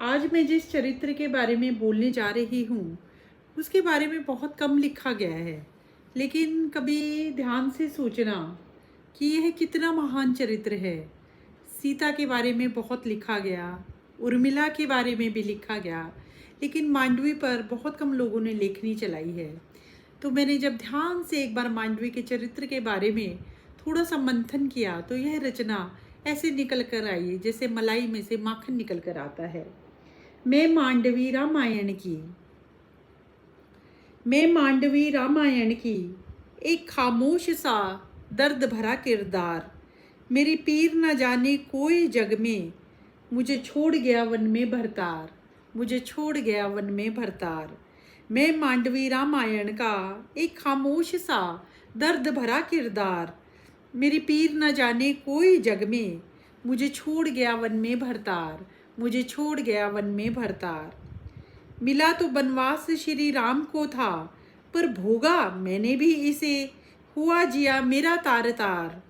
आज मैं जिस चरित्र के बारे में बोलने जा रही हूँ उसके बारे में बहुत कम लिखा गया है, लेकिन कभी ध्यान से सोचना कि यह कितना महान चरित्र है। सीता के बारे में बहुत लिखा गया, उर्मिला के बारे में भी लिखा गया, लेकिन मांडवी पर बहुत कम लोगों ने लेखनी चलाई है। तो मैंने जब ध्यान से एक बार मांडवी के चरित्र के बारे में थोड़ा सा मंथन किया तो यह रचना ऐसे निकल कर आई जैसे मलाई में से माखन निकल कर आता है। मैं मांडवी रामायण की एक खामोश सा दर्द भरा किरदार। मेरी पीर न जाने कोई जग में, मुझे छोड़ गया वन में भरतार। मैं मांडवी रामायण का एक खामोश सा दर्द भरा किरदार। मेरी पीर न जाने कोई जग में, मुझे छोड़ गया वन में भरतार। मिला तो बनवास श्री राम को था, पर भोगा मैंने भी इसे, हुआ जिया मेरा तार तार।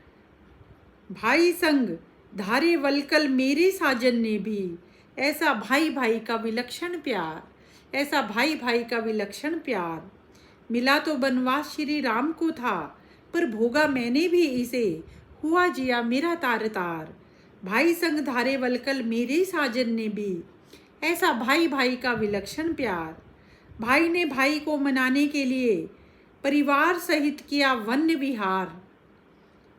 भाई संग धारे वलकल मेरे साजन ने भी, ऐसा भाई भाई का विलक्षण प्यार। मिला तो बनवास श्री राम को था, पर भोगा मैंने भी इसे, हुआ जिया मेरा तार तार। भाई संग धारे वलकल मेरे साजन ने भी, ऐसा भाई भाई का विलक्षण प्यार। भाई ने भाई को मनाने के लिए परिवार सहित किया वन विहार।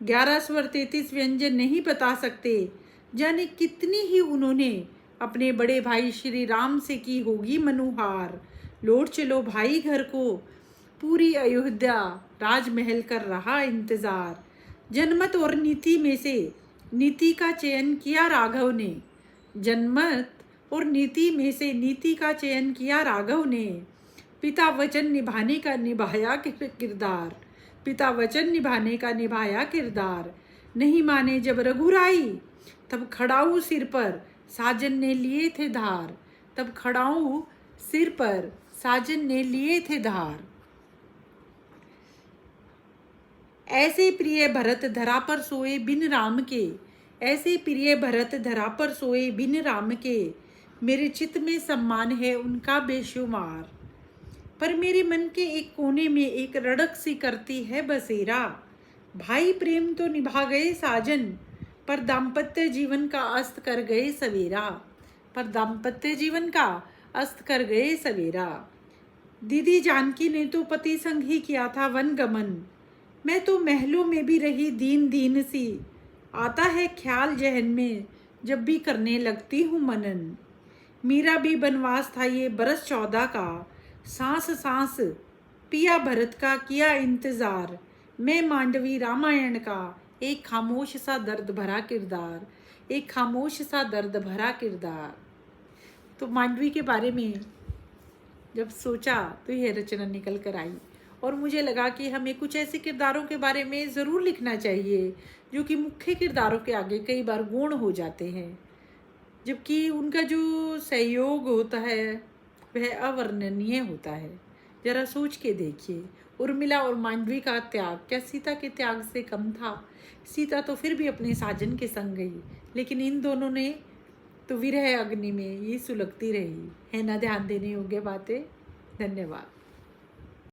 11 स्वर 33 व्यंजन नहीं बता सकते, जाने कितनी ही उन्होंने अपने बड़े भाई श्री राम से की होगी मनुहार। लौट चलो भाई घर को, पूरी अयोध्या राजमहल कर रहा इंतजार। जनमत और नीति में से नीति का चयन किया राघव ने। पिता वचन निभाने का निभाया किरदार। नहीं माने जब रघुराई, तब खड़ाऊ सिर पर साजन ने लिए थे धार। ऐसे प्रिय भरत धरा पर सोए बिन राम के, मेरे चित्त में सम्मान है उनका बेशुमार। पर मेरे मन के एक कोने में एक रड़क सी करती है बसेरा। भाई प्रेम तो निभा गए साजन, पर दाम्पत्य जीवन का अस्त कर गए सवेरा। दीदी जानकी ने तो पति संग ही किया था वन गमन, मैं तो महलों में भी रही दीन सी। आता है ख्याल जहन में जब भी करने लगती हूँ मनन। मेरा भी बनवास था ये बरस 14 का, सांस पिया भरत का किया इंतजार। मैं मांडवी रामायण का एक खामोश सा दर्द भरा किरदार। तो मांडवी के बारे में जब सोचा तो यह रचना निकल कर आई, और मुझे लगा कि हमें कुछ ऐसे किरदारों के बारे में ज़रूर लिखना चाहिए जो कि मुख्य किरदारों के आगे कई बार गौण हो जाते हैं, जबकि उनका जो सहयोग होता है वह अवर्णनीय होता है। जरा सोच के देखिए, उर्मिला और मांडवी का त्याग क्या सीता के त्याग से कम था? सीता तो फिर भी अपने साजन के संग गई, लेकिन इन दोनों ने तो विरह अग्नि में ये सुलगती रही। है ना ध्यान देने योग्य बातें। धन्यवाद।